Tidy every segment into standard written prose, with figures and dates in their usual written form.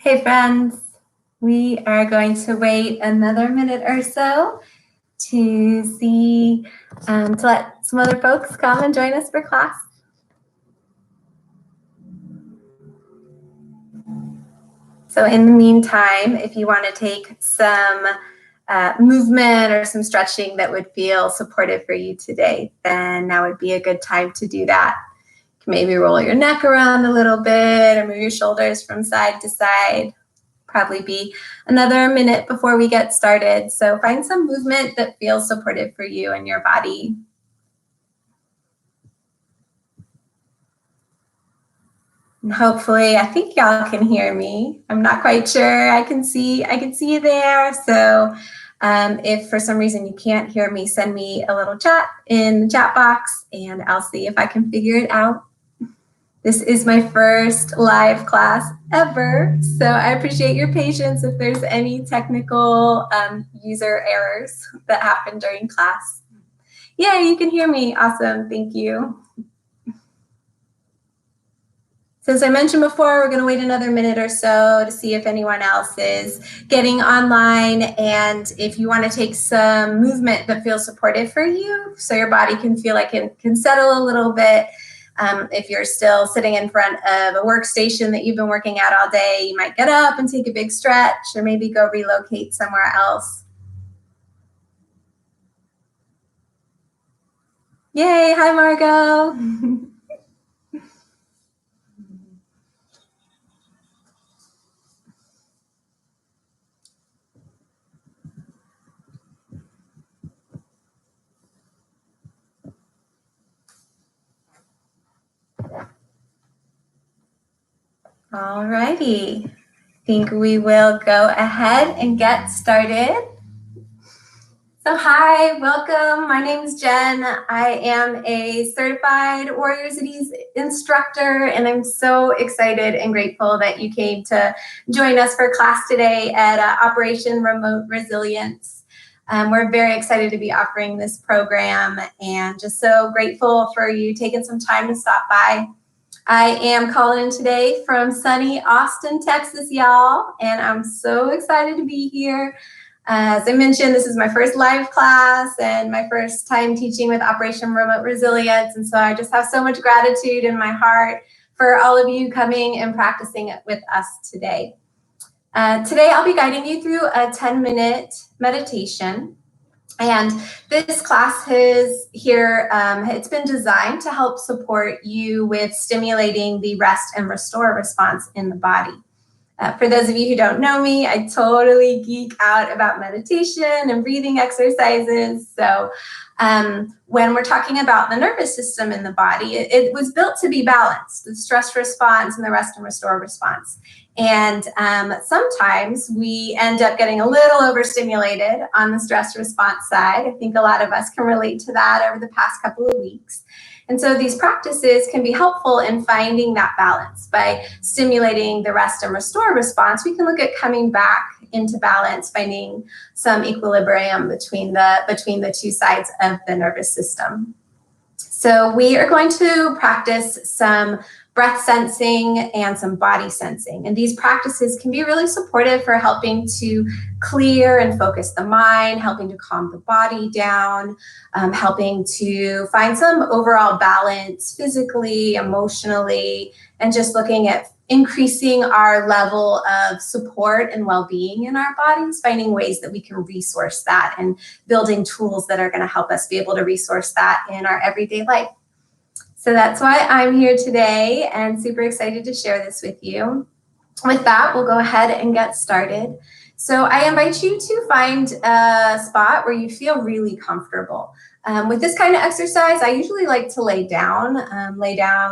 Hey friends, we are going to wait another minute or so to see, to let some other folks come and join us for class. So in the meantime, if you want to take some movement or some stretching that would feel supportive for you today, then now would be a good time to do that. You can maybe roll your neck around a little bit or move your shoulders from side to side. Probably be another minute before we get started. So find some movement that feels supportive for you and your body. And hopefully, I think y'all can hear me. I'm not quite sure. I can see you there. So if for some reason you can't hear me, send me a little chat in the chat box and I'll see if I can figure it out. This is my first live class ever, so I appreciate your patience if there's any technical user errors that happen during class. Yeah, you can hear me. Awesome. Thank you. Since I mentioned before, we're going to wait another minute or so to see if anyone else is getting online. And if you want to take some movement that feels supportive for you, so your body can feel like it can settle a little bit. If you're still sitting in front of a workstation that you've been working out all day, you might get up and take a big stretch or maybe go relocate somewhere else. Yay, hi Margot. All righty. I think we will go ahead and get started. So hi, welcome. My name is Jen. I am a certified Warriors at Ease instructor, and I'm so excited and grateful that you came to join us for class today at Operation Remote Resilience. We're very excited to be offering this program and just so grateful for you taking some time to stop by. I am calling in today from sunny Austin, Texas, y'all, and I'm so excited to be here. As I mentioned, this is my first live class and my first time teaching with Operation Remote Resilience, and so I just have so much gratitude in my heart for all of you coming and practicing it with us today. Today, I'll be guiding you through a 10-minute meditation. And this class is here, it's been designed to help support you with stimulating the rest and restore response in the body. For those of you who don't know me, I totally geek out about meditation and breathing exercises. So when we're talking about the nervous system in the body, it was built to be balanced, the stress response and the rest and restore response. And sometimes we end up getting a little overstimulated on the stress response side. I think a lot of us can relate to that over the past couple of weeks. And so these practices can be helpful in finding that balance. By stimulating the rest and restore response, we can look at coming back into balance, finding some equilibrium between the two sides of the nervous system. So we are going to practice some breath sensing and some body sensing. And these practices can be really supportive for helping to clear and focus the mind, helping to calm the body down, helping to find some overall balance physically, emotionally, and just looking at increasing our level of support and well-being in our bodies, finding ways that we can resource that and building tools that are going to help us be able to resource that in our everyday life. So that's why I'm here today and super excited to share this with you. With that, we'll go ahead and get started. So I invite you to find a spot where you feel really comfortable. With this kind of exercise, I usually like to lay down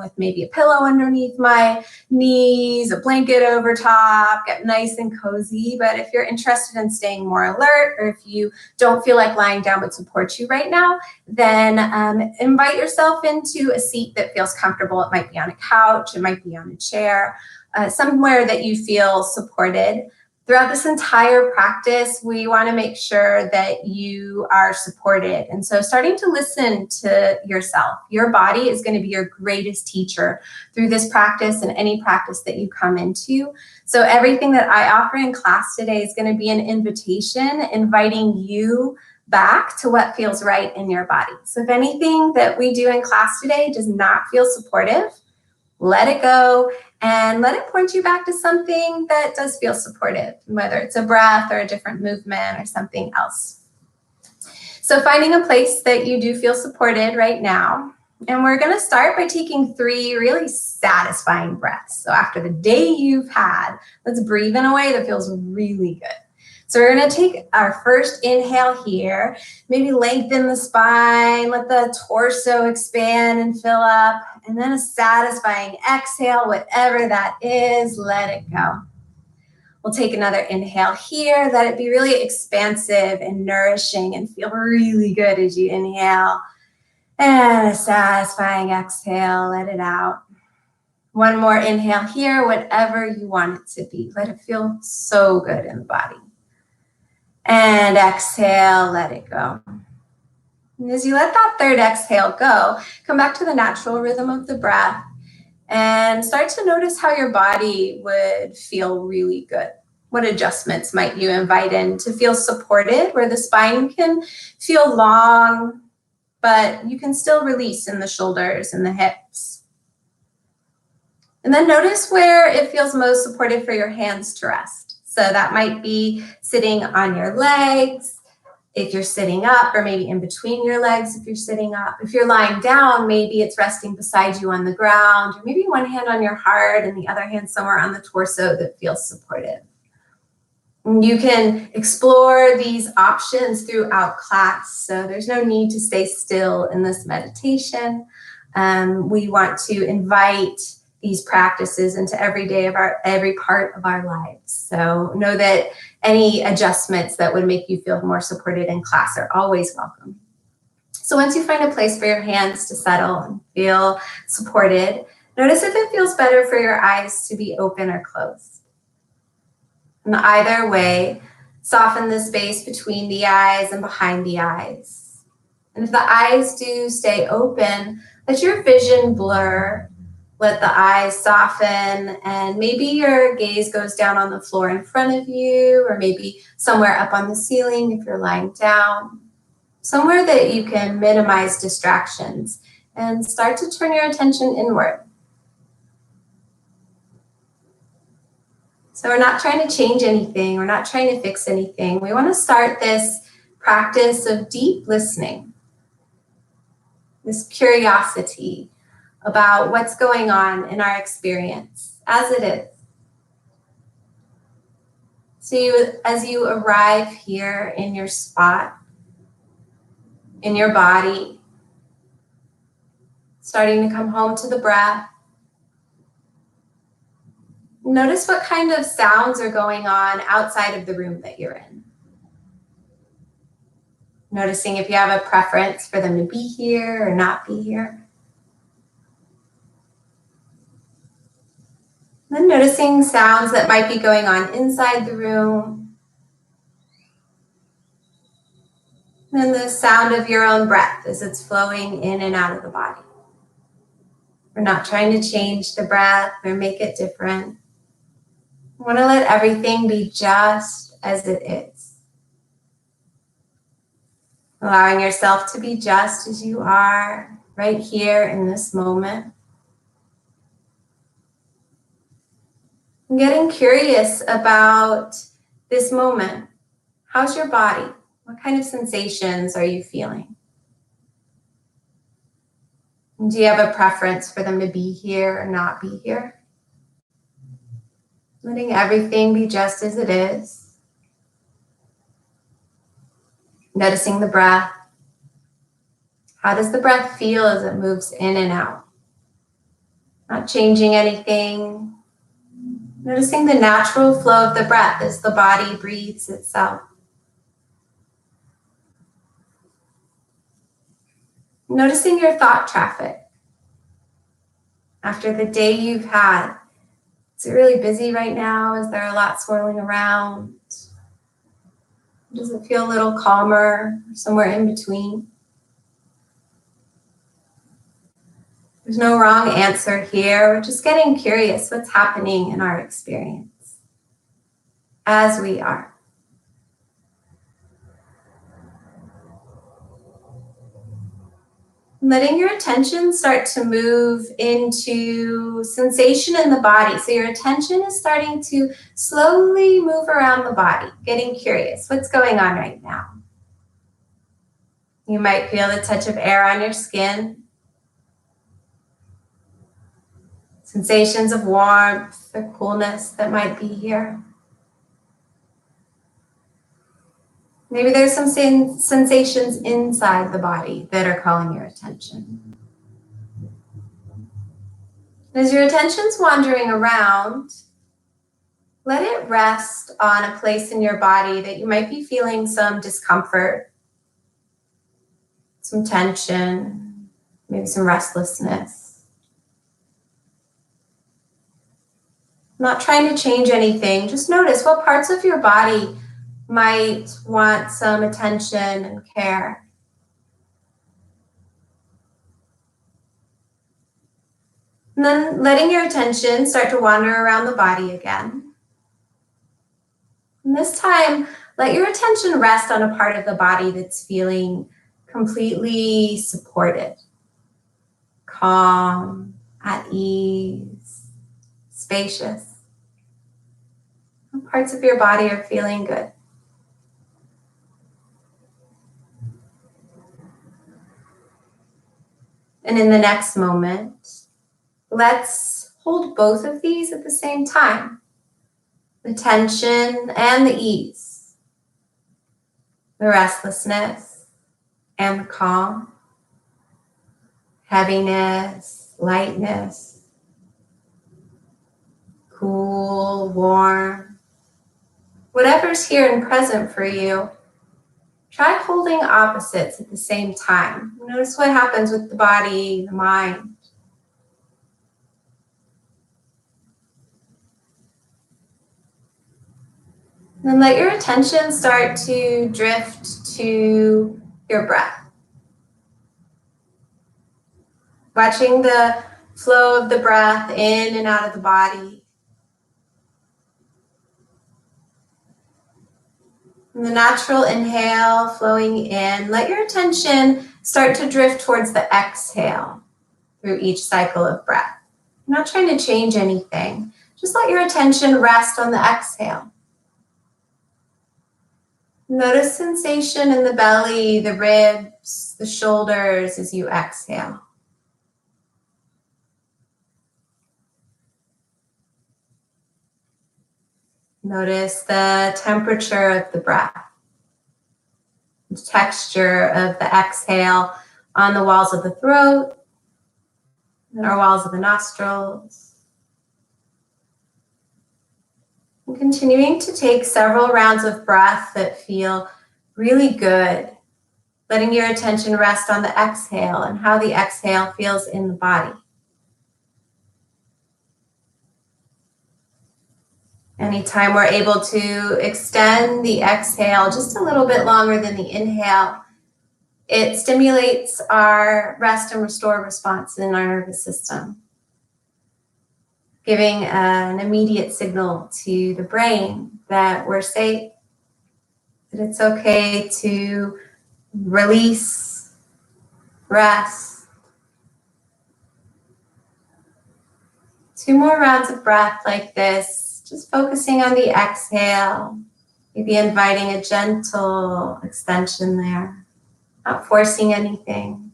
with maybe a pillow underneath my knees, a blanket over top, get nice and cozy. But if you're interested in staying more alert, or if you don't feel like lying down would support you right now, then invite yourself into a seat that feels comfortable. It might be on a couch, it might be on a chair, somewhere that you feel supported. Throughout this entire practice, we want to make sure that you are supported. And so starting to listen to yourself. Your body is going to be your greatest teacher through this practice and any practice that you come into. So everything that I offer in class today is going to be an invitation, inviting you back to what feels right in your body. So if anything that we do in class today does not feel supportive, let it go and let it point you back to something that does feel supportive, whether it's a breath or a different movement or something else. So finding a place that you do feel supported right now. And we're going to start by taking 3 really satisfying breaths. So after the day you've had, let's breathe in a way that feels really good. So we're going to take our first inhale here, maybe lengthen the spine, let the torso expand and fill up, and then a satisfying exhale, whatever that is, let it go. We'll take another inhale here, let it be really expansive and nourishing and feel really good as you inhale. And a satisfying exhale, let it out. One more inhale here, whatever you want it to be. Let it feel so good in the body. And exhale, let it go. And as you let that third exhale go, come back to the natural rhythm of the breath and start to notice how your body would feel really good. What adjustments might you invite in to feel supported, where the spine can feel long, but you can still release in the shoulders and the hips. And then notice where it feels most supportive for your hands to rest. So that might be sitting on your legs, if you're sitting up, or maybe in between your legs if you're sitting up. If you're lying down, maybe it's resting beside you on the ground, or maybe one hand on your heart and the other hand somewhere on the torso that feels supportive. And you can explore these options throughout class, so there's no need to stay still in this meditation. We want to invite these practices into every part of our lives. So know that any adjustments that would make you feel more supported in class are always welcome. So once you find a place for your hands to settle and feel supported, notice if it feels better for your eyes to be open or closed. And either way, soften the space between the eyes and behind the eyes. And if the eyes do stay open, let your vision blur. Let the eyes soften, and maybe your gaze goes down on the floor in front of you, or maybe somewhere up on the ceiling if you're lying down. Somewhere that you can minimize distractions and start to turn your attention inward. So we're not trying to change anything. We're not trying to fix anything. We want to start this practice of deep listening, this curiosity about what's going on in our experience as it is. So as you arrive here in your spot, in your body, starting to come home to the breath, notice what kind of sounds are going on outside of the room that you're in. Noticing if you have a preference for them to be here or not be here. Then noticing sounds that might be going on inside the room. And the sound of your own breath as it's flowing in and out of the body. We're not trying to change the breath or make it different. We want to let everything be just as it is. Allowing yourself to be just as you are right here in this moment. And getting curious about this moment. How's your body? What kind of sensations are you feeling? And do you have a preference for them to be here or not be here? Letting everything be just as it is. Noticing the breath. How does the breath feel as it moves in and out? Not changing anything. Noticing the natural flow of the breath as the body breathes itself. Noticing your thought traffic. After the day you've had, Is it really busy right now? Is there a lot swirling around? Does it feel a little calmer, or somewhere in between? There's no wrong answer here. We're just getting curious what's happening in our experience as we are. Letting your attention start to move into sensation in the body. So your attention is starting to slowly move around the body, getting curious. What's going on right now? You might feel the touch of air on your skin, sensations of warmth or coolness that might be here. Maybe there's some sensations inside the body that are calling your attention. As your attention's wandering around, let it rest on a place in your body that you might be feeling some discomfort, some tension, maybe some restlessness. Not trying to change anything, just notice what parts of your body might want some attention and care. And then letting your attention start to wander around the body again. And this time, let your attention rest on a part of the body that's feeling completely supported, calm, at ease, spacious. What parts of your body are feeling good? And in the next moment, let's hold both of these at the same time. The tension and the ease, the restlessness and the calm, heaviness, lightness, cool, warm. Whatever's here and present for you, try holding opposites at the same time. Notice what happens with the body, the mind. Then let your attention start to drift to your breath. Watching the flow of the breath in and out of the body. And the natural inhale flowing in. Let your attention start to drift towards the exhale through each cycle of breath. I'm not trying to change anything. Just let your attention rest on the exhale. Notice sensation in the belly, the ribs, the shoulders as you exhale. Notice the temperature of the breath, the texture of the exhale on the walls of the throat and our walls of the nostrils. And continuing to take several rounds of breath that feel really good, letting your attention rest on the exhale and how the exhale feels in the body. Anytime we're able to extend the exhale just a little bit longer than the inhale, it stimulates our rest and restore response in our nervous system, giving an immediate signal to the brain that we're safe, that it's okay to release, rest. 2 more rounds of breath like this. Just focusing on the exhale, maybe inviting a gentle extension there, not forcing anything.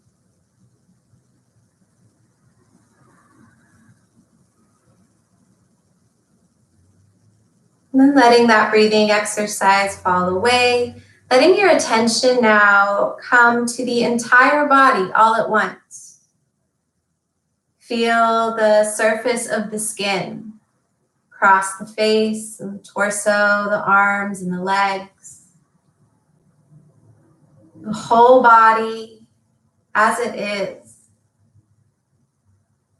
And then letting that breathing exercise fall away, letting your attention now come to the entire body all at once. Feel the surface of the skin. Across the face and the torso, the arms and the legs. The whole body as it is,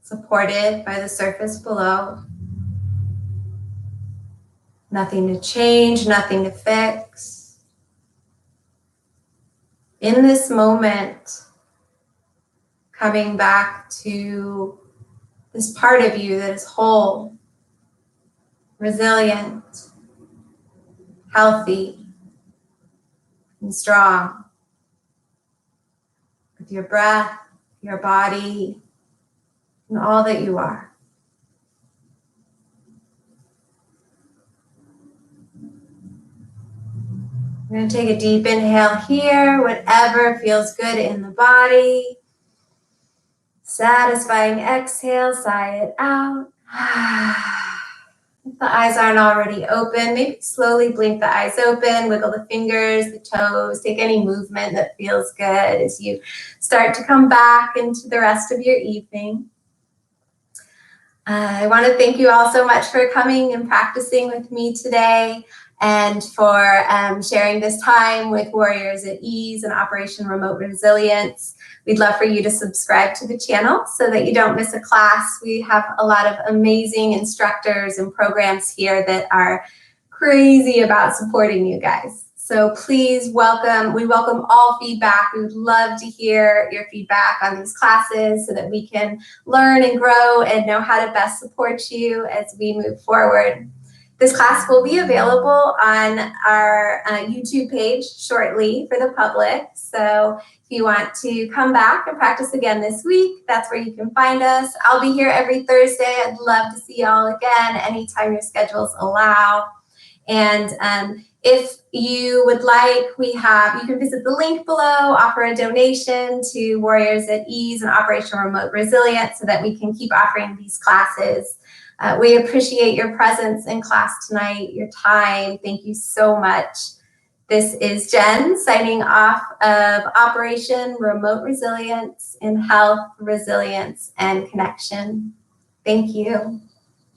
supported by the surface below. Nothing to change, nothing to fix. In this moment, coming back to this part of you that is whole, resilient, healthy, and strong. With your breath, your body, and all that you are. We're going to take a deep inhale here, whatever feels good in the body. Satisfying exhale, sigh it out. If the eyes aren't already open, maybe slowly blink the eyes open, wiggle the fingers, the toes, take any movement that feels good as you start to come back into the rest of your evening. I want to thank you all so much for coming and practicing with me today and for sharing this time with Warriors at Ease and Operation Remote Resilience. We'd love for you to subscribe to the channel so that you don't miss a class. We have a lot of amazing instructors and programs here that are crazy about supporting you guys. So please welcome, we welcome all feedback. We would love to hear your feedback on these classes so that we can learn and grow and know how to best support you as we move forward. This class will be available on our YouTube page shortly for the public. So if you want to come back and practice again this week, that's where you can find us. I'll be here every Thursday. I'd love to see y'all again anytime your schedules allow. And if you would like, you can visit the link below, offer a donation to Warriors at Ease and Operation Remote Resilience so that we can keep offering these classes. We appreciate your presence in class tonight, your time. Thank you so much. This is Jen signing off of Operation Remote Resilience in Health, Resilience, and Connection. Thank you.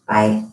Bye.